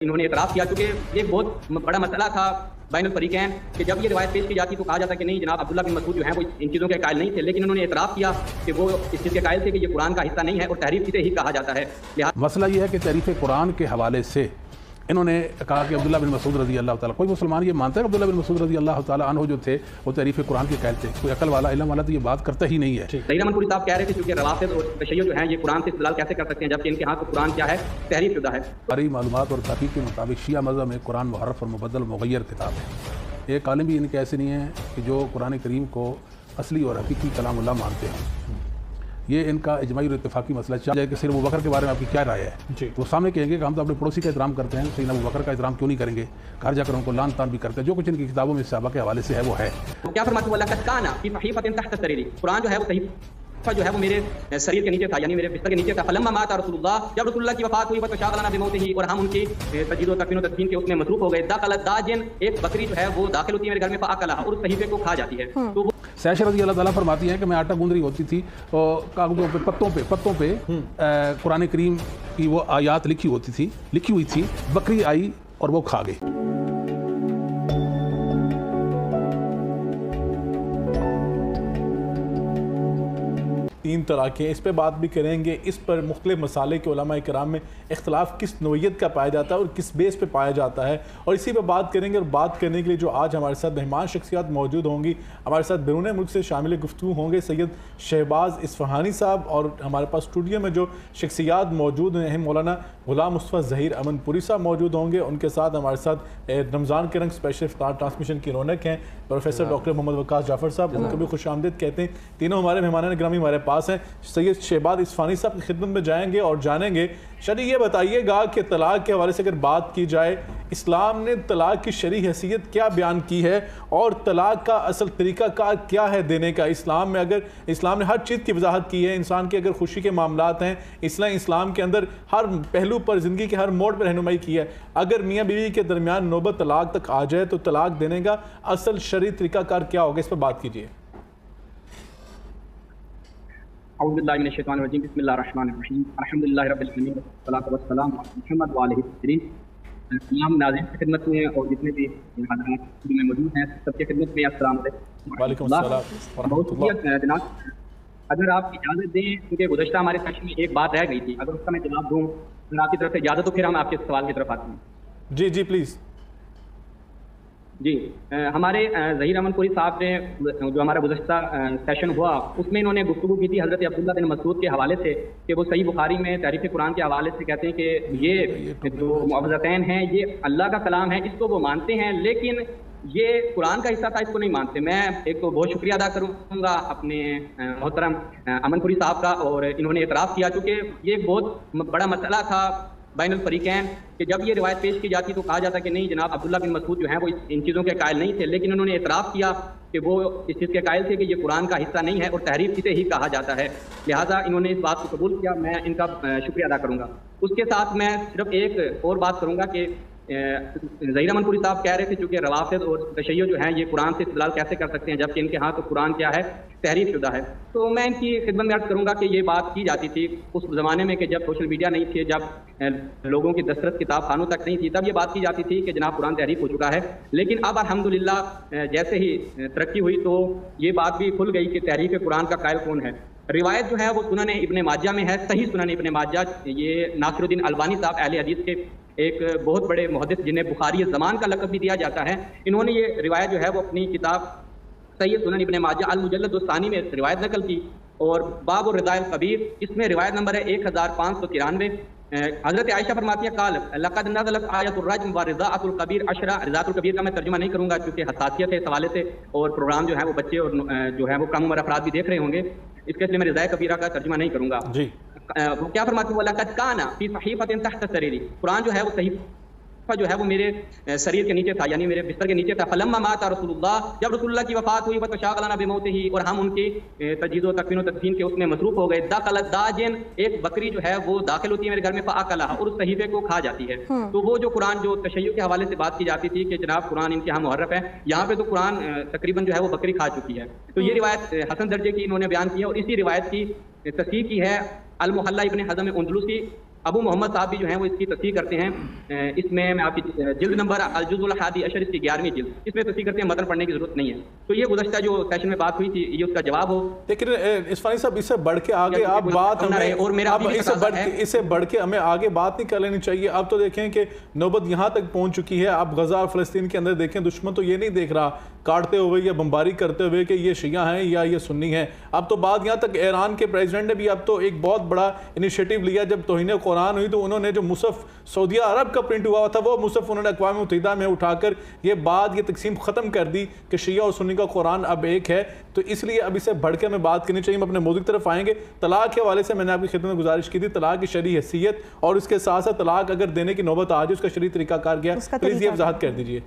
انہوں نے اعتراف کیا چونکہ یہ بہت بڑا مسئلہ تھا بین الفریقین کہ جب یہ روایت پیش کی جاتی تو کہا جاتا کہ نہیں جناب عبداللہ بن مسعود جو ہیں وہ ان چیزوں کے قائل نہیں تھے، لیکن انہوں نے اعتراف کیا کہ وہ اس چیز کے قائل تھے کہ یہ قرآن کا حصہ نہیں ہے اور تحریف اسے ہی کہا جاتا ہے۔ مسئلہ یہ ہے کہ تحریف قرآن کے حوالے سے انہوں نے کہا کہ عبداللہ بن مسعود رضی اللہ تعالیٰ، کوئی مسلمان یہ مانتا ہے کہ عبداللہ بن مسعود رضی اللہ تعالیٰ عنہ جو تھے وہ تحریف قرآن کے قائل تھے؟ کوئی عقل والا علم والا تو یہ بات کرتا ہی نہیں ہے۔ ظہیر امن پوری صاحب کہہ رہے تھے کیونکہ روافض اور تشیع جو ہیں یہ قرآن سے استدلال کیسے کر سکتے ہیں جبکہ ان کے ہاں تو قرآن کیا ہے، تحریف شدہ ہے۔ ہماری معلومات اور تحقیق کے مطابق شیعہ مذہب میں قرآن محرف اور مبدل مغیر کتاب ہے۔ ایک عالم بھی ان کے ایسے نہیں ہیں کہ جو قرآن کریم کو اصلی اور حقیقی کلام اللہ مانتے ہیں۔ یہ ان کا اجماعی اور اتفاقی مسئلہ چاہے کہ صرف ابوبکر کے بارے میں آپ کی کیا رائے ہے؟ وہ سامنے کہیں گے کہ ہم تو اپنے پڑوسی کا احترام کرتے ہیں، سیدنا ابوبکر کا احترام کیوں نہیں کریں گے؟ گھر جا کر ان کو لعن طعن بھی کرتے ہیں، جو کچھ ان کی کتابوں میں صحابہ کے حوالے سے ہے وہ ہے۔ کیا فرماتے ہیں لقد کان فی صحیفۃ تحت السریر، قرآن جو ہے وہ صحیفہ جو ہے وہ میرے سریر کے نیچے تھا، یعنی میرے بستر کے نیچے تھا۔ فلما مات رسول اللہ، جب رسول اللہ کی وفات ہوئی وتشاغلنا بموتہ اور ہم ان کی تجدید و تکفین و تدفین کے اس میں مصروف ہو گئے، دخلت داجن، ایک بکری جو ہے وہ داخل ہوتی ہے میرے گھر میں فاکلھا اور اس صحیفے کو کھا جاتی ہے۔ تو سیشہ رضی اللہ تعالیٰ فرماتی ہیں کہ میں آٹا گوندھ رہی ہوتی تھی اور کاغذوں پہ پتوں پہ قرآن کریم کی وہ آیات لکھی ہوئی تھی، بکری آئی اور وہ کھا گئی۔ تین طلاقیں، اس پہ بات بھی کریں گے۔ اس پر مختلف مسالے کے علماء کرام میں اختلاف کس نوعیت کا پایا جاتا ہے اور کس بیس پہ پایا جاتا ہے، اور اسی پہ بات کریں گے۔ اور بات کرنے کے لیے جو آج ہمارے ساتھ مہمان شخصیات موجود ہوں گی، ہمارے ساتھ بیرون ملک سے شامل گفتگو ہوں گے سید شہباز اصفہانی صاحب، اور ہمارے پاس اسٹوڈیو میں جو شخصیات موجود ہیں مولانا غلام مصطفیٰ ظہیر امن پوری صاحب موجود ہوں گے۔ ان کے ساتھ ہمارے ساتھ رمضان کے رنگ اسپیشل افطار ٹرانسمیشن کی رونق ہیں پروفیسر ڈاکٹر محمد وقاص جعفر صاحب، ان کو بھی خوش آمدید کہتے ہیں۔ تینوں ہمارے مہمان گرامی ہمارے پاس ہیں۔ سید شہباز اصفہانی صاحب کی خدمت میں جائیں گے اور جانیں گے، شریع یہ بتائیے گا کہ طلاق کے حوالے سے اگر بات کی جائے، اسلام نے طلاق کی شرعی حیثیت کیا بیان کی ہے اور طلاق کا اصل طریقہ کار کیا ہے دینے کا؟ اسلام میں اسلام نے ہر چیز کی وضاحت کی ہے، انسان کے اگر خوشی کے معاملات ہیں، اسلام کے اندر ہر پہلو پر، زندگی کے ہر موڑ پر رہنمائی کی ہے۔ اگر میاں بیوی کے درمیان نوبت طلاق تک آ جائے تو طلاق دینے کا اصل شرعی طریقہ کار کیا ہوگا؟ اس پر بات کیجیے۔ اعوذ باللہ من الشیطان الرجیم، بسم اللہ الرحمن الرحیم، الحمدللہ رب العالمین والصلاۃ والسلام علی محمد وعلیہ الطاہرین۔ تمام ناظرین کی خدمت میں اور جتنے بھی حضرات میں موجود ہیں سب کی خدمت میں السلام علیکم۔ وعلیکم السلام ورحمۃ اللہ۔ جناب اگر آپ اجازت دیں، کیونکہ گزشتہ ہمارے سیشن میں ایک بات رہ گئی تھی، اگر اس کا میں جواب دوں اگر آپ کی طرف سے اجازت تو پھر ہم آپ کے سوال کی طرف آتے ہیں۔ جی جی پلیز۔ جی ہمارے ظہیر امن پوری صاحب نے جو ہمارا گزشتہ سیشن ہوا اس میں انہوں نے گفتگو کی تھی حضرت عبداللہ بن مسعود کے حوالے سے کہ وہ صحیح بخاری میں تحریف قرآن کے حوالے سے کہتے ہیں کہ یہ جو معوذتین ہیں یہ اللہ کا کلام ہے، اس کو وہ مانتے ہیں لیکن یہ قرآن کا حصہ تھا، اس کو نہیں مانتے۔ میں ایک تو بہت شکریہ ادا کروں گا اپنے محترم امن پوری صاحب کا، اور انہوں نے اعتراف کیا چونکہ یہ بہت بڑا مسئلہ تھا بین الفریقین کہ جب یہ روایت پیش کی جاتی تو کہا جاتا کہ نہیں جناب عبداللہ بن مسعود جو ہیں وہ ان چیزوں کے قائل نہیں تھے، لیکن انہوں نے اعتراف کیا کہ وہ اس چیز کے قائل تھے کہ یہ قرآن کا حصہ نہیں ہے اور تحریف اسے ہی کہا جاتا ہے، لہٰذا انہوں نے اس بات کو قبول کیا۔ میں ان کا شکریہ ادا کروں گا۔ اس کے ساتھ میں صرف ایک اور بات کروں گا کہ ظہیر امن پوری صاحب کہہ رہے تھے چونکہ روافض اور تشیع جو ہیں یہ قرآن سے استدلال کیسے کر سکتے ہیں جبکہ ان کے ہاں تو قرآن کیا ہے، تحریف شدہ ہے۔ تو میں ان کی خدمت میں عرض کروں گا کہ یہ بات کی جاتی تھی اس زمانے میں کہ جب سوشل میڈیا نہیں تھے، جب لوگوں کی دسترس کتاب خانوں تک نہیں تھی، تب یہ بات کی جاتی تھی کہ جناب قرآن تحریف ہو چکا ہے۔ لیکن اب الحمدللہ جیسے ہی ترقی ہوئی تو یہ بات بھی کھل گئی کہ تحریف قرآن کا قائل کون ہے۔ روایت جو ہے وہ سنن ابن ماجہ میں ہے، صحیح سنن ابن ماجہ، یہ ناصر الدین البانی صاحب اہل حدیث کے ایک بہت بڑے محدث جنہیں بخاری زمان کا لقب بھی دیا جاتا ہے، انہوں نے یہ روایت جو ہے وہ اپنی کتاب صحیح سنن ابن ماجہ المجلد الثانی میں روایت نقل کی، اور باب الرضاء الکبیر اس میں روایت نمبر ہے 1593۔ حضرت عائشہ فرماتی ہے قال لقد نزلت آیۃ الرجم ورضاءۃ الکبیر عشرہ۔ رضاءۃ الکبیر کا میں ترجمہ نہیں کروں گا کیونکہ حساسیت ہے اس حوالے سے، اور پروگرام جو ہے وہ بچے اور جو ہے وہ کم عمر افراد بھی دیکھ رہے ہوں گے، اس کے لیے میں رضاء کبیرہ کا ترجمہ نہیں کروں گا۔ جی وہ کیا فرماتی ہے لقد کان فی صحیفۃ تحت السریر، قرآن جو ہے وہ صحیفہ جو ہے وہ میرے سریر کے نیچے تھا، یعنی میرے بستر کے نیچے تھا۔ فلما مات رسول اللہ، جب رسول اللہ کی وفات ہوئی وتشاغلنا بموتہ اور ہم ان کی تجدید و تکفین و تدفین کے اس میں مصروف ہو گئے، دخلت داجن، ایک بکری جو ہے وہ داخل ہوتی ہے میرے گھر میں فاکلھا اور اس صحیفے کو کھا جاتی ہے۔ تو وہ جو قرآن جو تشیع کے حوالے سے بات کی جاتی تھی کہ جناب قرآن ان کے ہاں محرف ہے، یہاں پہ تو قرآن تقریباً جو ہے وہ بکری کھا چکی ہے۔ تو یہ روایت حسن درجے کی انہوں نے بیان کی ہے، اور اسی روایت کی تصحیح کی ہے المحلہ ابن حزم اندلسی ابو محمد صاحب بھی جو ہیں وہ اس کی تصحیح کرتے ہیں. اس میں میں آپ کی جلد نمبر الجزء الحادی عشر، اس کی 11ویں جلد، اس میں تصحیح کرتے ہیں متن پڑھنے کی ضرورت نہیں ہے. تو یہ گزشتہ جو سیشن میں بات ہوئی تھی یہ اس کا جواب ہو. لیکن اسفانی صاحب اس سے بڑھ کے آگے آپ بات اس سے بڑھ کے ہمیں آگے بات نہیں کر لینی چاہیے. اب تو دیکھیں کہ نوبت یہاں تک پہنچ چکی ہے. آپ غزہ اور فلسطین کے اندر دیکھیں، دشمن تو یہ نہیں دیکھ رہا کاٹتے ہوئے یا بمباری کرتے ہوئے کہ یہ شیعہ ہیں یا یہ سنی ہیں. اب تو بات یہاں تک ایران کے پریزیڈنٹ نے بھی اب تو ایک بہت بڑا انیشیٹو لیا. جب توہین قرآن ہوئی تو انہوں نے جو مصحف سعودیہ عرب کا پرنٹ ہوا تھا وہ مصحف انہوں نے اقوام متحدہ میں اٹھا کر یہ بات یہ تقسیم ختم کر دی کہ شیعہ اور سنی کا قرآن اب ایک ہے. تو اس لیے اب اسے بڑھ کے ہمیں بات کرنی چاہیے. ہم اپنے موضوع کی طرف آئیں گے. طلاق کے حوالے سے میں نے آپ کی خدمت میں گزارش کی تھی طلاق کی شرعی حیثیت اور اس کے ساتھ ساتھ طلاق اگر دینے کی نوبت آ جائے اس کا شرعی طریقہ کار کیا، پلیز یہ وضاحت کر دیجیے.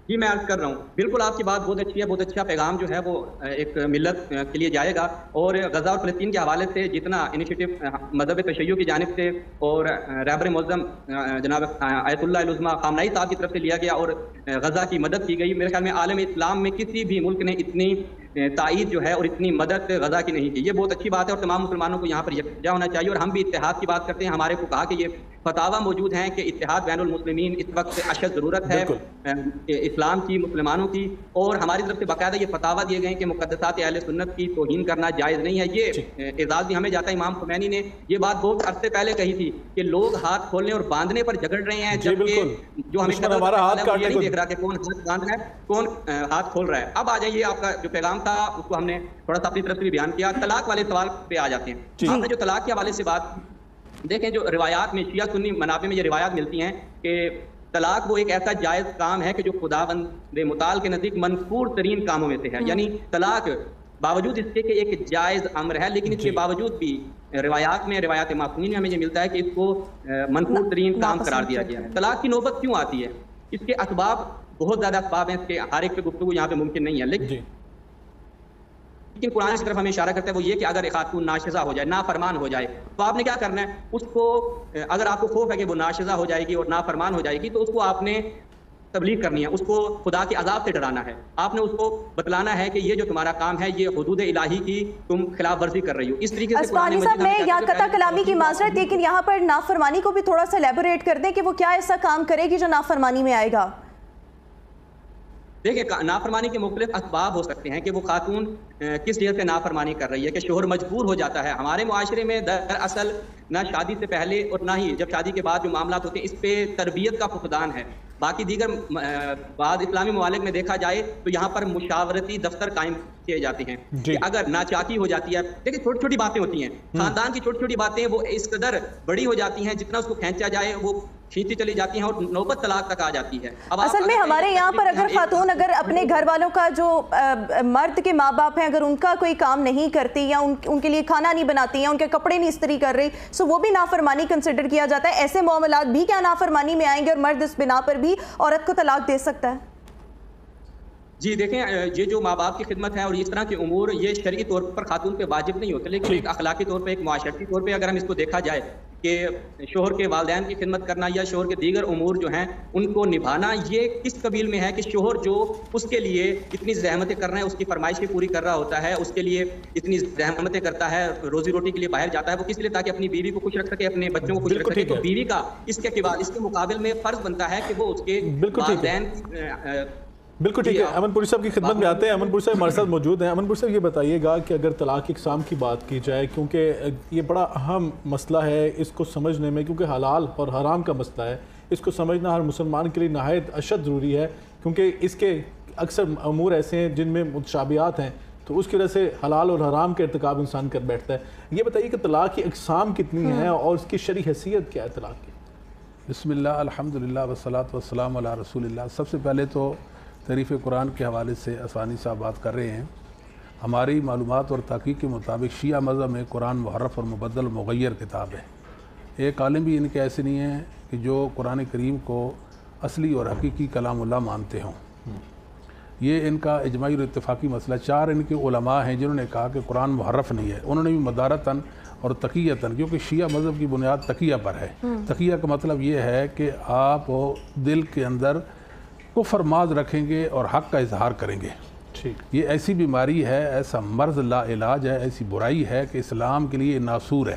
جی میں عرض کر رہا ہوں، بالکل آپ کی بات بہت اچھی ہے. بہت اچھا پیغام جو ہے وہ ایک ملت کے لیے جائے گا. اور غزہ اور فلسطین کے حوالے سے جتنا انیشیٹو مذہب تشیع کی جانب سے اور رہبر معظم جناب آیت اللہ العظمیٰ خامنہئی صاحب کی طرف سے لیا گیا اور غزہ کی مدد کی گئی، میرے خیال میں عالم اسلام میں کسی بھی ملک نے اتنی تائید جو ہے اور اتنی مدد غزہ کی نہیں کی. یہ بہت اچھی بات ہے اور تمام مسلمانوں کو یہاں پر یکجا ہونا چاہیے. اور ہم بھی اتحاد کی بات کرتے ہیں. ہمارے کو کہا کہ یہ فتاویٰ موجود ہیں کہ اتحاد بین المسلمین اس وقت اشد ضرورت ہے اسلام کی، مسلمانوں کی. اور ہماری طرف سے باقاعدہ یہ فتاویٰ دیے گئے ہیں کہ مقدسات اہل سنت کی توہین کرنا جائز نہیں ہے. یہ اعزاز بھی ہمیں جاتا ہے. امام خمینی نے یہ بات بہت عرصے پہلے کہی تھی کہ لوگ ہاتھ کھولنے اور باندھنے پر جھگڑ رہے ہیں، جبکہ جو ہمیں یہ نہیں دیکھ رہا کہ کون ہاتھ باندھ رہا ہے کون ہاتھ کھول رہا ہے. اب آ جائیے، آپ کا جو پیغام تھا اس کو ہم نے تھوڑا سا اپنی طرف سے بھی بیان کیا. طلاق والے سوال پہ آ جاتے ہیں. آپ نے جو طلاق کے حوالے سے بات دیکھیں، جو روایات میں شیعہ سنی منابع میں یہ روایات ملتی ہیں کہ طلاق وہ ایک ایسا جائز کام ہے کہ جو خداوند متعال کے نزدیک منفور ترین کاموں میں سے ہے. یعنی طلاق باوجود اس کے کہ ایک جائز امر ہے لیکن اس کے باوجود بھی روایات میں، روایات معصومین میں ہمیں یہ ملتا ہے کہ اس کو منفور ترین کام قرار دیا گیا ہے. طلاق کی نوبت کیوں آتی ہے؟ اس کے اسباب بہت زیادہ اسباب ہیں. اس کے ہر ایک پہ گفتگو یہاں پہ ممکن نہیں ہے، لیکن قرآن کی طرف ہمیں اشارہ کرتا ہے وہ یہ کہ اگر ایک خاتون ناشزہ ہو جائے، نافرمان ہو جائے، تو آپ نے کیا کرنا ہے؟ اس کو اگر آپ کو خوف ہے کہ وہ ناشزہ ہو جائے گی اور نافرمان ہو جائے گی تو اس کو آپ نے تبلیغ کرنی ہے، اس کو خدا کے عذاب سے ڈرانا ہے. آپ نے اس کو بتلانا ہے کہ یہ جو تمہارا کام ہے یہ حدود الہی کی تم خلاف ورزی کر رہی ہو. اس طریقے سے اسفانی صاحب میں یہاں قطع کلامی کی معذرت، لیکن یہاں پر نافرمانی کو بھی تھوڑا سا ایلیبوریٹ کر دیں کہ وہ کیا ایسا کام کرے گی جو نافرمانی میں آئے گا. دیکھیں، نافرمانی کے مختلف اسباب ہو سکتے ہیں کہ وہ خاتون کس جگہ سے نافرمانی کر رہی ہے کہ شوہر مجبور ہو جاتا ہے. ہمارے معاشرے میں دراصل نہ شادی سے پہلے اور نہ ہی جب شادی کے بعد جو معاملات ہوتے ہیں اس پہ تربیت کا فقدان ہے. باقی دیگر بعض اسلامی ممالک میں دیکھا جائے تو یہاں پر مشاورتی دفتر قائم کیے جاتے ہیں کہ اگر ناچاکی ہو جاتی ہے، دیکھیں چھوٹی چھوٹی باتیں ہوتی ہیں، خاندان کی چھوٹی چھوٹی باتیں وہ اس قدر بڑی ہو جاتی ہیں جتنا اس کو کھینچا جائے وہ کھینچتی چلی جاتی ہیں اور نوبت طلاق تک آ جاتی ہے. اصل میں ہمارے یہاں پر اگر خاتون اگر اپنے گھر والوں کا جو مرد کے ماں باپ ہیں اگر ان کا کوئی کام نہیں کرتی یا ان کے لیے کھانا نہیں بناتی یا ان کے کپڑے نہیں استری کر رہی، سو وہ بھی نافرمانی کنسیڈر کیا جاتا ہے. ایسے معاملات بھی کیا نافرمانی میں آئیں گے اور مرد اس بنا پر بھی عورت کو طلاق دے سکتا ہے؟ جی دیکھیں، یہ جو ماں باپ کی خدمت ہے اور اس طرح کے امور یہ شرعی طور پر خاتون پہ واجب نہیں ہوتے، لیکن ایک اخلاقی طور پہ، ایک معاشرتی طور پہ اگر ہم اس کو دیکھا جائے کہ شوہر کے والدین کی خدمت کرنا یا شوہر کے دیگر امور جو ہیں ان کو نبھانا یہ کس قبیل میں ہے کہ شوہر جو اس کے لیے اتنی زحمتیں کر رہے ہیں، اس کی فرمائشیں پوری کر رہا ہوتا ہے، اس کے لیے اتنی زحمتیں کرتا ہے، روزی روٹی کے لیے باہر جاتا ہے، وہ کس لیے؟ تاکہ اپنی بیوی کو خوش رکھ سکے، اپنے بچوں کو خوش رکھ سکے. تو بیوی کا اس کے مقابل میں فرض بنتا ہے کہ وہ اس کے والدین بالکل ٹھیک ہے. امن پوری صاحب کی خدمت میں آتے ہیں. امن پوری صاحب ہمارے ساتھ موجود ہیں. امن پوری صاحب یہ بتائیے گا کہ اگر طلاق کی اقسام کی بات کی جائے، کیونکہ یہ بڑا اہم مسئلہ ہے اس کو سمجھنے میں، کیونکہ حلال اور حرام کا مسئلہ ہے، اس کو سمجھنا ہر مسلمان کے لیے نہایت اشد ضروری ہے، کیونکہ اس کے اکثر امور ایسے ہیں جن میں متشابہات ہیں، تو اس کی وجہ سے حلال اور حرام کا ارتکاب انسان کر بیٹھتا ہے. یہ بتائیے کہ طلاق کی اقسام کتنی ہیں اور اس کی شرعی حیثیت کیا ہے طلاق کی؟ بسم اللہ، الحمدللہ والصلاۃ والسلام علی رسول اللہ. سب سے پہلے تو تعریف قرآن کے حوالے سے اسفانی صاحب بات کر رہے ہیں. ہماری معلومات اور تحقیق کے مطابق شیعہ مذہب میں قرآن محرف اور مبدل مغیر کتاب ہے. ایک عالم بھی ان کے ایسے نہیں ہیں کہ جو قرآن کریم کو اصلی اور حقیقی کلام اللہ مانتے ہوں. یہ ان کا اجماعی اور اتفاقی مسئلہ. 4 ان کے علماء ہیں جنہوں نے کہا کہ قرآن محرف نہیں ہے. انہوں نے بھی مدارتاً اور تقیتاً، کیونکہ شیعہ مذہب کی بنیاد تقیہ پر ہے. تقیہ کا مطلب یہ ہے کہ آپ دل کے اندر کفر ماض رکھیں گے اور حق کا اظہار کریں گے. یہ ایسی بیماری ہے، ایسا مرض لا علاج ہے، ایسی برائی ہے کہ اسلام کے لیے ناسور ہے.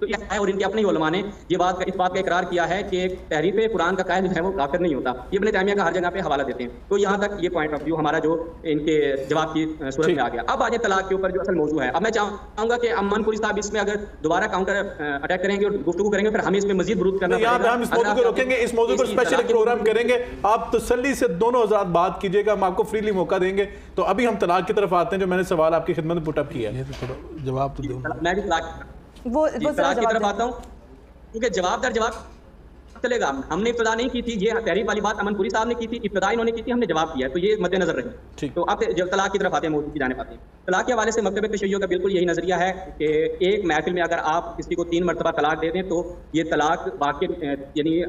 تو یہ ہے، اور ان کے اپنے ہی علماء نے یہ بات اس بات کا اقرار کیا ہے کہ تحریف قرآن کا قائل جو ہے وہ کافر نہیں ہوتا. یہ ابن تیمیہ کا ہر جگہ پہ حوالہ دیتے ہیں. تو یہاں تک یہ پوائنٹ آف ویو ہمارا جو ان کے جواب کی صورت میں آ گیا. اب آج طلاق کے اوپر جو اصل موضوع ہے. اب میں چاہوں گا کہ امن پوری صاحب اس میں اگر دوبارہ کاؤنٹر اٹیک کریں گے اور گفتگو کریں گے پھر ہمیں اس میں مزید برود کرنا پڑے گا. ہم اس موضوع کو روکیں گے, اس موضوع پر اسپیشل ایک پروگرام کریں گے. آپ تسلی سے دونوں حضرات بات کیجئے گا, ہم آپ کو فریلی موقع دیں گے. تو ابھی ہم طلاق کی طرف آتے ہیں جو میں نے سوال آپ کی خدمت میں پٹ اپ کیا ہے. جواب تو دو. میں بھی طلاق کی طرف آتا ہوں کیونکہ جواب در جواب چلے گا. ہم نے ابتدا نہیں کی تھی, یہ تحریف والی بات امن پوری صاحب نے کی تھی, ابتدا انہوں نے کی تھی, ہم نے جواب کیا ہے, تو یہ مد نظر رہے. تو اب جب طلاق کی طرف آتے ہیں, موضوع کی جانب آتے ہیں. طلاق کے حوالے سے مکتب تشیع کا بالکل یہی نظریہ ہے کہ ایک محفل میں اگر آپ کسی کو 3 مرتبہ طلاق دے دیں تو یہ طلاق واقع یعنی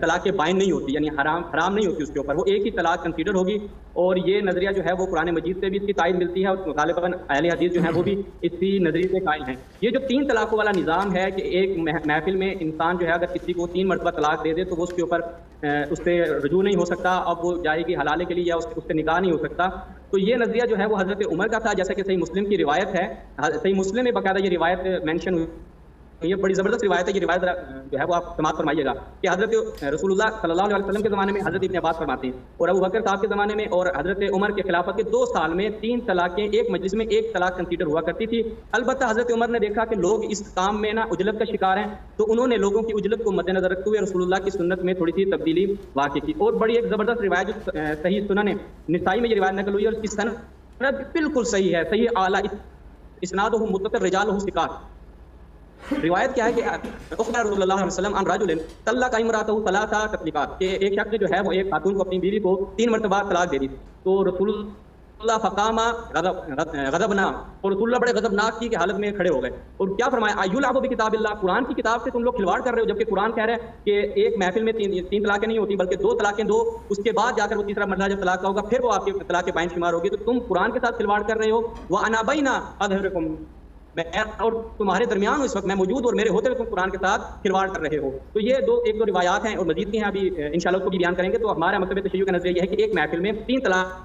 طلاق کے بائن نہیں ہوتی, یعنی حرام نہیں ہوتی اس کے اوپر, وہ ایک ہی طلاق کنسیڈر ہوگی. اور یہ نظریہ جو ہے وہ قرآن مجید سے بھی اس کی تائید ملتی ہے اور غالباً اہل حدیث جو ہیں وہ بھی اسی نظریے سے قائل ہیں. یہ جو 3 طلاقوں والا نظام ہے کہ ایک محفل میں انسان جو ہے اگر کسی کو 3 مرتبہ طلاق دے دے تو وہ اس کے اوپر اس سے رجوع نہیں ہو سکتا, اب وہ جائے گی حلالے کے لیے یا اس سے نکاح نہیں ہو سکتا. تو یہ نظریہ جو ہے وہ حضرت عمر کا تھا, جیسا کہ صحیح مسلم کی روایت ہے. صحیح مسلم میں باقاعدہ یہ روایت مینشن ہوئی, یہ بڑی زبردست روایت ہے. یہ روایت جو ہے وہ آپ سماعت فرمائیے گا کہ حضرت رسول اللہ صلی اللہ علیہ وسلم کے زمانے میں حضرت ابن عباس فرماتے ہیں اور ابو بکر صاحب کے زمانے میں اور حضرت عمر کے خلافت کے 2 سال میں 3 طلاقیں ایک مجلس میں 1 طلاق کنسیڈر ہوا کرتی تھی. البتہ حضرت عمر نے دیکھا کہ لوگ اس کام میں نا عجلت کا شکار ہیں, تو انہوں نے لوگوں کی عجلت کو مد نظر رکھتے ہوئے رسول اللہ کی سنت میں تھوڑی سی تبدیلی واقع کی. اور بڑی ایک زبردست روایت جو صحیح سنن نسائی میں یہ روایت نقل ہوئی اور اس کی سند بالکل صحیح ہے, صحیح اعلیٰ اسنادہ متصل رجالہ ثقات. روایت کیا ہے کہ اخبر رسول اللہ علیہ وسلم عن رجل طلق امرأته 3 تطلیقات, کہ ایک شخص جو ہے وہ ایک خاتون کو اپنی بیوی کو 3 مرتبہ طلاق دے دی. تو رسول اللہ فقام غضبنا, اور رسول اللہ بڑے غضبناک کی حالت میں کھڑے ہو گئے اور کیا فرمایا, ایلعب بکتاب اللہ, قرآن کی کتاب سے تم لوگ کھلواڑ کر رہے ہو, جبکہ قرآن کہہ رہا ہے کہ ایک محفل میں 3 طلاقیں نہیں ہوتی بلکہ 2 طلاقیں دو, اس کے بعد جا کر وہ تیسرا مرحلہ جب طلاق کا ہوگا پھر وہ آپ کے طلاق کے بائن شمار ہوگی. تو تم قرآن کے ساتھ کھلواڑ کر رہے ہو. وَأَنَا بَيْنَ أَظْهُرِكُمْ, اور تمہارے درمیان اس وقت میں موجود اور میرے ہوتے ہوئے تم قرآن کے ساتھ کھلواڑ کر رہے ہو. تو یہ ایک دو روایات ہیں اور مزید بھی ہیں, ابھی انشاءاللہ اس کو بھی بیان کریں گے. تو ہمارا مکتب تشیع کا نظریہ یہ ہے کہ ایک محفل میں 3 طلاق,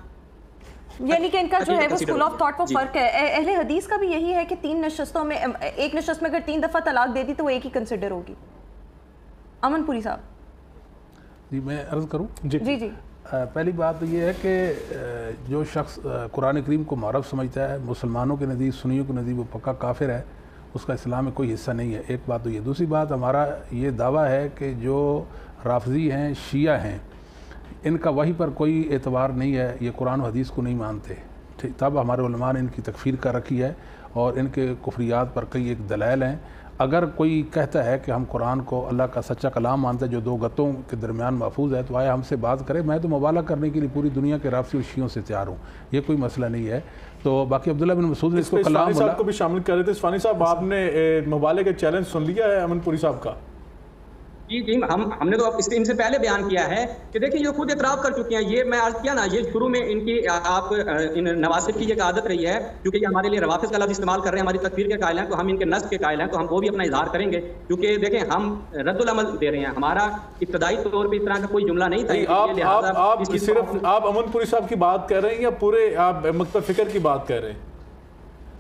یعنی کہ ان کا جو ہے وہ اسکول آف تھاٹ پر فرق ہے. اہل حدیث کا بھی یہی ہے کہ 3 نشستوں میں, ایک نشست میں اگر 3 دفعہ طلاق دے دی تو وہ ایک ہی کنسیڈر ہوگی. امن پوری صاحب جی میں عرض کروں. جی پہلی بات تو یہ ہے کہ جو شخص قرآن کریم کو معرف سمجھتا ہے, مسلمانوں کے نزدیک سنیوں کے نزدیک وہ پکا کافر ہے, اس کا اسلام میں کوئی حصہ نہیں ہے. ایک بات تو یہ. دوسری بات ہمارا یہ دعویٰ ہے کہ جو رافضی ہیں, شیعہ ہیں, ان کا وحی پر کوئی اعتبار نہیں ہے, یہ قرآن و حدیث کو نہیں مانتے. تب ہمارے علماء نے ان کی تکفیر کر رکھی ہے اور ان کے کفریات پر کئی ایک دلائل ہیں. اگر کوئی کہتا ہے کہ ہم قرآن کو اللہ کا سچا کلام مانتے ہیں جو 2 گتوں کے درمیان محفوظ ہے, تو آیا ہم سے بات کرے. میں تو مبالغہ کرنے کے لیے پوری دنیا کے رافضی اور شیعوں سے تیار ہوں, یہ کوئی مسئلہ نہیں ہے. تو باقی عبداللہ بن مسعود نے اس کو کلام بولا. صاحب کو بھی شامل کر رہے تھے. اسفانی صاحب, آپ نے مبالغے کا چیلنج سن لیا ہے امن پوری صاحب کا؟ جی ہم نے تو ان سے پہلے بیان کیا ہے کہ دیکھیں یہ خود اعتراف کر چکی ہیں. یہ میں عرض کیا نا, یہ شروع میں ان کی آپ ان نواسب کی ایک عادت رہی ہے, کیونکہ یہ ہمارے لیے روافظ کا لفظ استعمال کر رہے ہیں, ہماری تکفیر کے قائل ہیں, تو ہم ان کے نسب کے قائل ہیں, تو ہم وہ بھی اپنا اظہار کریں گے. کیونکہ دیکھیں ہم رد العمل دے رہے ہیں, ہمارا ابتدائی طور پہ اس طرح کا کوئی جملہ نہیں تھا. آپ صرف آپ امن پوری صاحب کی بات کر رہے ہیں یا پورے آپ مکتب فکر کی بات کر رہے ہیں؟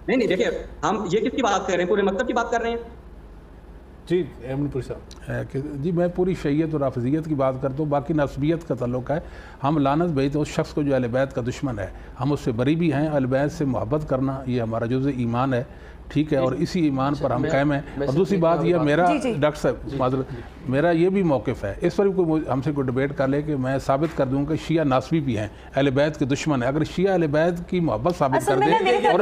نہیں دیکھیں ہم یہ کس کی بات کر رہے ہیں, پورے مکتب کی بات کر رہے ہیں. جی امن پوری صاحب. جی میں پوری شیعیت اور رافضیت کی بات کرتا ہوں, باقی نسبیت کا تعلق ہے. ہم لعنت بھیجتے ہیں اس شخص کو جو اہل بیت کا دشمن ہے, ہم اس سے بری بھی ہیں. اہل بیت سے محبت کرنا یہ ہمارا جزء ایمان ہے, ٹھیک ہے, اور اسی ایمان پر ہم قائم ہیں. اور دوسری بات یہ میرا ڈاکٹر صاحب معذرت میرا یہ بھی موقف ہے, اس پر کوئی ہم سے کوئی ڈبیٹ کر لے کہ میں ثابت کر دوں کہ شیعہ ناسبی بھی ہیں, اہل بیت کے دشمن ہیں. اگر شیعہ اہل بیت کی محبت ثابت کر دے اور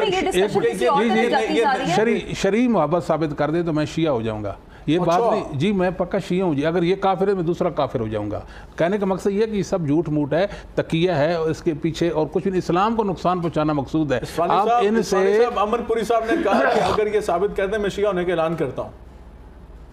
شرعی محبت ثابت کر دے تو میں شیعہ ہو جاؤں گا. یہ بات نہیں جی, میں پکا شیعہ ہوں جی. اگر یہ کافر ہے میں دوسرا کافر ہو جاؤں گا. کہنے کا مقصد یہ کہ یہ سب جھوٹ موٹ ہے, تقیہ ہے, اور اس کے پیچھے اور کچھ نہیں. اسلام کو نقصان پہنچانا مقصود ہے. آپ ان سے امن پوری صاحب نے کہا کہ اگر یہ ثابت کر دیں میں شیعہ ہونے کا اعلان کرتا ہوں.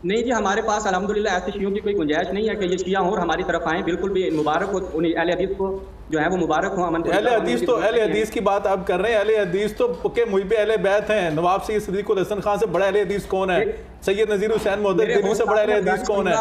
نہیں جی, ہمارے پاس الحمدللہ ایسے شیعوں کی کوئی گنجائش نہیں ہے کہ یہ شیعہ ہوں اور ہماری طرف آئیں. بالکل بھی مبارک ہو انہیں اہل حدیث کو جو ہے وہ مبارک ہوں. اہل حدیث تو اہل حدیث کی بات آپ کر رہے ہیں, اہل حدیث تو پکے محب اہل بیت ہیں. نواب سید صدیق الحسن خان سے بڑا اہل حدیث کون ہے؟ سید نذیر حسین محدث دہلوی سے بڑا اہل حدیث کون ہے؟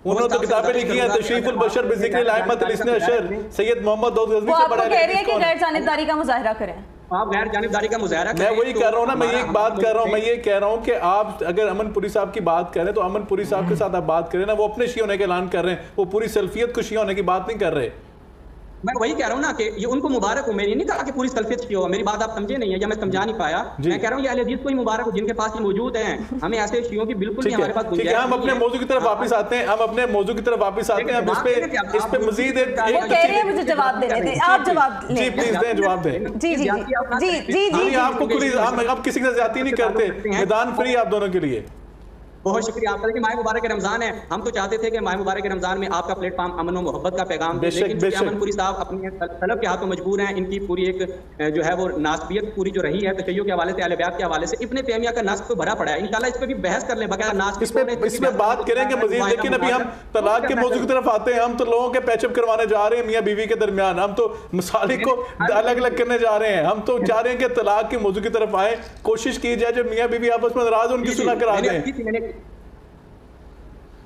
انہوں نے تو کتابیں لکھی ہیں, تشریف البشر بذکر الائمۃ الاثنی عشر. سید محمد داؤد غزنوی سے بڑا اہل حدیث کون ہے؟ وہ آپ کو کہہ رہے ہیں کہ غیر جانبداری کا مظاہرہ کریں. آپ غیر جانبداری کا مظاہرہ میں وہی کر رہا ہوں نا، میں یہ بات کر رہا ہوں، میں یہ کہہ رہا ہوں کہ آپ اگر امن پوری صاحب کی بات کریں تو امن پوری صاحب کے ساتھ آپ بات کریں نا، وہ اپنے شیعہ ہونے کا اعلان کر رہے ہیں، وہ پوری سلفیت کو شیعہ ہونے کی بات نہیں کر رہے. میں وہی کہہ رہا ہوں نا کہ یہ ان کو مبارک ہو. میں یہ نہیں کہا کہ پوری سلفیت شیعہ ہو، میری بات آپ سمجھے نہیں ہے یا میں سمجھا نہیں پایا. میں کہہ رہا ہوں یہ اہل حدیث کو ہی مبارک ہو جن کے پاس یہ موجود ہیں. ہمیں ایسے شیعوں کی بالکل نہیں ہمارے پاس گنجائش نہیں ہے. ہم اپنے موضوع کی طرف واپس آتے ہیں، ہم اپنے موضوع کی طرف واپس آتے ہیں. اس پہ مزید ایک وہ کہہ رہے ہیں مجھے جواب دینے دیں، آپ جواب لیں. جی پلیز دیں، جواب دیں. جی جی جی جی آپ کو پولیس آپ کسی سے زیادتی نہیں کرتے، میدان فری آپ دونوں کے لیے. بہت شکریہ آپ کا. کہ ماہ مبارک رمضان ہے، ہم تو چاہتے تھے کہ ماہ مبارک رمضان میں آپ کا پلیٹ فارم امن و محبت کا پیغام دے، لیکن امن پوری صاحب اپنی طلب کے ہاتھوں مجبور ہیں. ان کی پوری ایک جو ہے وہ ناسبیت پوری جو رہی ہے تشیع کے حوالے سے، اہل بیت کے حوالے سے، ابن تیمیہ کا نسب تو بھرا پڑا ہے. انشاءاللہ اس پہ بھی بحث کر لیں بغیر ناس اس پہ بات کریں گے مزید. لیکن ابھی ہم طلاق کے موضوع کی طرف آتے ہیں. ہم تو لوگوں کے پیچ اپ کروانے جا رہے ہیں میاں بیوی کے درمیان، ہم تو مسالک کو الگ الگ کرنے جا رہے ہیں. ہم تو چاہ رہے ہیں کہ طلاق کے موضوع کی طرف آئیں، کوشش کی جائے جب میاں بیوی آپس میں ناراض ان کی صلح کرا دیں.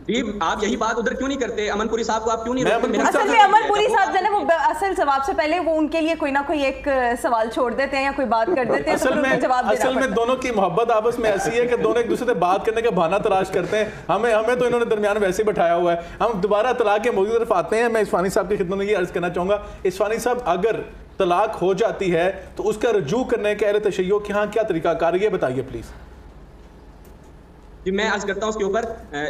جی آپ یہی بات ادھر کیوں نہیں کرتے؟ امن پوری صاحب کو آپ کیوں نہیں روکتے؟ اصل میں امن پوری صاحب جو ہے وہ اصل جواب سے پہلے وہ ان کے لیے کوئی نہ کوئی ایک سوال چھوڑ دیتے ہیں یا کوئی بات کر دیتے ہیں. اصل میں دونوں کی محبت آپس میں ایسی ہے کہ دونوں ایک دوسرے سے بات کرنے کا بہانہ تلاش کرتے ہیں. ہمیں تو انہوں نے درمیان ویسے ہی بٹھایا ہوا ہے. ہم دوبارہ طلاق کے موضوع کی طرف آتے ہیں. میں اسفانی صاحب کی خدمت میں یہ عرض کرنا چاہوں گا، اسفانی صاحب اگر طلاق ہو جاتی ہے تو اس کا رجوع کرنے کے اہل تشیع کے ہاں کیا طریقہ کار ہے، یہ بتائیے پلیز. جی میں عرض کرتا ہوں اس کے اوپر.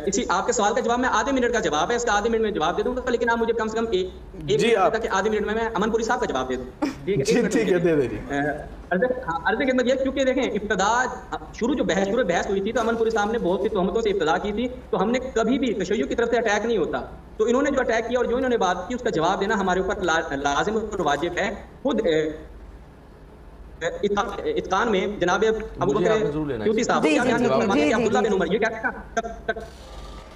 اسی آپ کے سوال کا جواب میں آدھے منٹ کا جواب ہے، اس کا آدھے منٹ میں جواب دے دوں گا، لیکن آپ مجھے کم سے کم ایک منٹ تک آدھے منٹ میں امن پوری صاحب کا جواب دے دوں. ٹھیک ہے دے دیں. عرض خدمت یہ کیونکہ دیکھیں ابتدا شروع بحث ہوئی تھی تو امن پوری صاحب نے بہت سی تہمتوں سے ابتدا کی تھی. تو ہم نے کبھی بھی تشیع کی طرف سے اٹیک نہیں ہوتا. تو انہوں نے جو اٹیک کیا اور جو انہوں نے بات کی اس کا جواب دینا ہمارے اوپر لازم اور واجب ہے. خود اتقان میں جناب ابو بکر کیوتی صاحب عبداللہ بن عمر یہ کہتے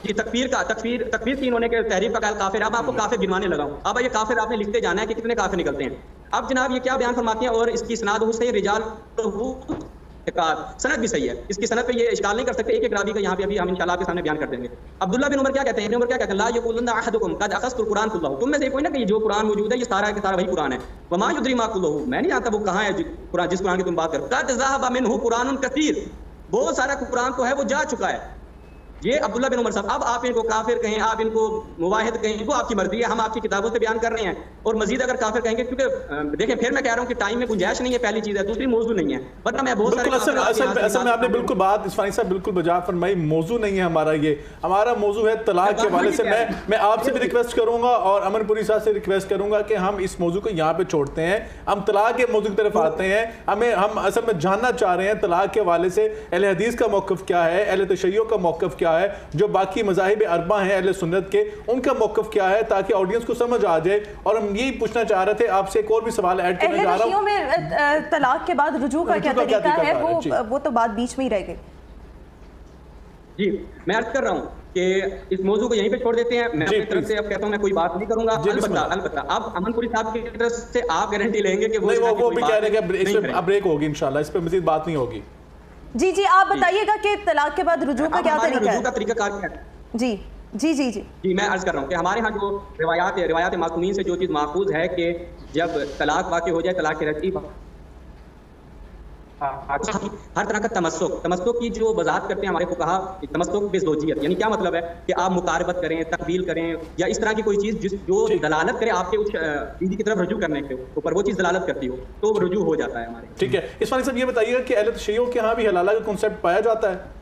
ہیں تکفیر کی انہوں نے تحریف کا کافر. اب آپ کو کافر گنوانے لگا ہوں. اب یہ کافر آپ نے لکھتے جانا ہے کہ کتنے کافر نکلتے ہیں. اب جناب یہ کیا بیان فرماتے ہیں اور اس کی سند صحیح رجال سند بھی صحیح ہے. اس کی سند پہ یہ اشکال نہیں کر سکتے. ایک راوی کا یہاں پہ ابھی ہم انشاءاللہ آپ کے سامنے بیان کر دیں گے. عبداللہ بن عمر کیا کہتے ہیں؟ ابن عمر کیا کہتے ہیں؟ لا یقولن احدکم قد اخذت القرآن کلہ. تم میں سے کوئی نہ کہ جو قرآن موجود ہے یہ سارا کا سارا وہی قرآن ہے. وما یدری ما کلہ، میں نہیں جانتا وہ کہاں ہے جس قرآن کی تم بات کرو. قد ذهب منه قرآن کثیر، بہت سارا قرآن تو ہے وہ جا چکا ہے. یہ عبداللہ بن عمر صاحب. اب آپ ان کو کافر کہیں، آپ ان کو مواحد کہیں، وہ آپ کی مرضی ہے. ہم آپ کی کتابوں سے بیان کر رہے ہیں. اور مزید اگر کافر کہیں گے، کیونکہ دیکھیں پھر میں کہہ رہا ہوں کہ ٹائم میں گنجائش نہیں ہے، پہلی چیز ہے. دوسری موضوع نہیں ہے، ورنہ میں بہت سارے اصل میں آپ نے بالکل بات اسفانی صاحب بالکل بجا فرمائی. موضوع نہیں ہے ہمارا، یہ ہمارا موضوع ہے طلاق کے حوالے سے. میں آپ سے بھی ریکویسٹ کروں گا اور امن پوری صاحب سے ریکویسٹ کروں گا کہ ہم اس موضوع کو یہاں پہ چھوڑتے ہیں. ہم طلاق کے موضوع کی طرف آتے ہیں. ہم اصل میں جاننا چاہ رہے ہیں طلاق کے حوالے سے اہل حدیث کا موقف کیا ہے، اہل تشیع کا موقف کیا ہے، جو باقی مذاہب اربع ہیں اہل سنت کے ان کا موقف کیا ہے، تاکہ آڈینس کو سمجھ آ جائے. اور ہم یہی پوچھنا چاہ رہے تھے آپ سے، ایک اور بھی سوال ایڈ کرنا چاہ رہا ہوں. میں طلاق کے بعد رجوع کا کیا طریقہ ہے، وہ تو بات بیچ میں ہی رہ گئی. جی میں عرض کر رہا ہوں کہ اس موضوع کو یہیں پہ چھوڑ دیتے ہیں. میں اپنی طرف سے اب کہتا ہوں میں کوئی بات نہیں کروں گا. البتہ اب امن پوری صاحب کی طرف سے آپ گارنٹی لیں گے کہ وہ بھی کہہ رہے ہیں کہ اس پہ بریک ہوگی انشاءاللہ، اس پہ مزید بات نہیں ہوگی. جی آپ بتائیے گا کہ طلاق کے بعد رجوع کا کیا طریقہ ہے. رجوع کا طریقہ کار کیا ہے؟ جی میں عرض کر رہا ہوں کہ ہمارے ہاں جو روایات معصومین سے جو چیز ماخوذ ہے کہ جب طلاق واقع ہو جائے، طلاق کی رتیب ہر طرح کا تمسک کی جو وضاحت کرتے ہیں ہمارے فقہا. تمسک بزوجیت یعنی کیا مطلب ہے کہ آپ مقاربت کریں، تقبیل کریں یا اس طرح کی کوئی چیز جو دلالت کرے آپ کے اس بیوی کی طرف رجوع کرنے کے اوپر، وہ چیز دلالت کرتی ہو تو رجوع ہو جاتا ہے ہمارے. ٹھیک ہے اسفانی صاحب یہ بتائیے گا کہ اہل تشیع کے ہاں بھی حلالہ کا کنسیپٹ پایا جاتا ہے؟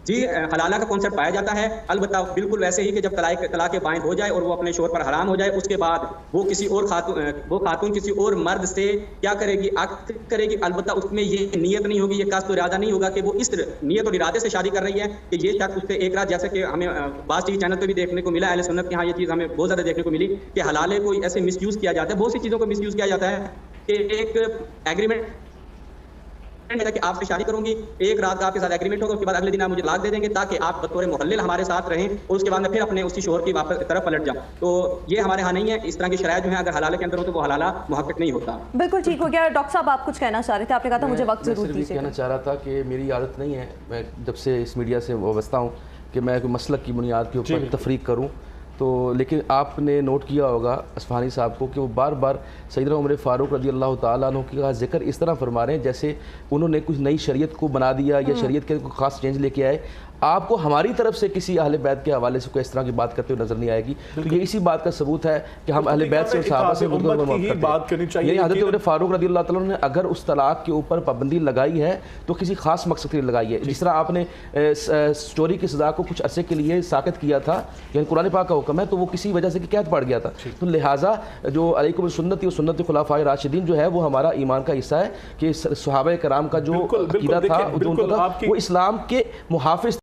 جی حلالہ کا کانسیپٹ پایا جاتا ہے، البتہ بالکل ویسے ہی کہ جب طلاق بائن ہو جائے اور وہ اپنے شوہر پر حرام ہو جائے، اس کے بعد وہ کسی اور خاتون کسی اور مرد سے کیا کرے گی، عقد کرے گی. البتہ اس میں یہ نیت نہیں ہوگی، یہ قصد و ارادہ نہیں ہوگا کہ وہ اس نیت اور ارادے سے شادی کر رہی ہے کہ یہ شخص اس سے ایک رات، جیسے کہ ہمیں بعض ٹی وی چینل پہ بھی دیکھنے کو ملا، اہل سنت کے ہاں یہ چیز ہمیں بہت زیادہ دیکھنے کو ملی کہ حلالے کو ایسے مس یوز کیا جاتا ہے، بہت سی چیزوں کو مس یوز کیا جاتا ہے کہ ایک ایگریمنٹ کہ آپ سے شادی کروں گی، ایک رات کا آپ کے ساتھ ایگریمنٹ ہوگا، اس کے بعد اگلے دن آپ مجھے طلاق دے دیں گے تاکہ آپ بطور محلل ہمارے ساتھ رہیں اور اس کے بعد میں پھر اپنے اسی شوہر کی واپس طرف پلٹ جاؤں. تو یہ ہمارے ہاں نہیں ہے. اس طرح کی شرائط جو ہیں اگر حلالہ کے اندر ہو تو وہ حلالہ محقق نہیں ہوتا. بالکل ٹھیک ہو گیا. ڈاکٹر صاحب آپ کچھ کہنا چاہ رہے تھے، آپ نے کہا تھا مجھے وقت ضرور دیجیے. میں کہنا چاہ رہا تھا کہ میری عادت نہیں ہے، میں جب سے اس میڈیا سے وابستہ ہوں کہ میں کوئی مسلک کی بنیاد کے اوپر تفریق کروں. تو لیکن آپ نے نوٹ کیا ہوگا اصفہانی صاحب کو کہ وہ بار بار سیدنا عمر فاروق رضی اللہ تعالیٰ عنہ کا ذکر اس طرح فرما رہے ہیں جیسے انہوں نے کچھ نئی شریعت کو بنا دیا یا شریعت کے کوئی خاص چینج لے کے آئے. آپ کو ہماری طرف سے کسی اہل بیت کے حوالے سے کوئی اس طرح کی بات کرتے ہوئے نظر نہیں آئے گی. تو یہ اسی بات کا ثبوت ہے کہ ہم اہل بیت سے اور صحابہ سے بات کرنی چاہیے. یعنی حضرت عمر فاروق رضی اللہ تعالیٰ نے اگر اس طلاق کے اوپر پابندی لگائی ہے تو کسی خاص مقصد کے لیے لگائی ہے. جس طرح آپ نے اسٹوری کی سزا کو کچھ عرصے کے لیے ساقط کیا تھا, یعنی قرآن پاک کا حکم ہے, تو وہ کسی وجہ سے قید پڑ گیا تھا. تو لہٰذا جو علیکم سنتی اور سنت خلفائے راشدین جو ہے وہ ہمارا ایمان کا حصہ ہے کہ صحابہ کرام کا جو عقیدہ تھا وہ اسلام کے محافظ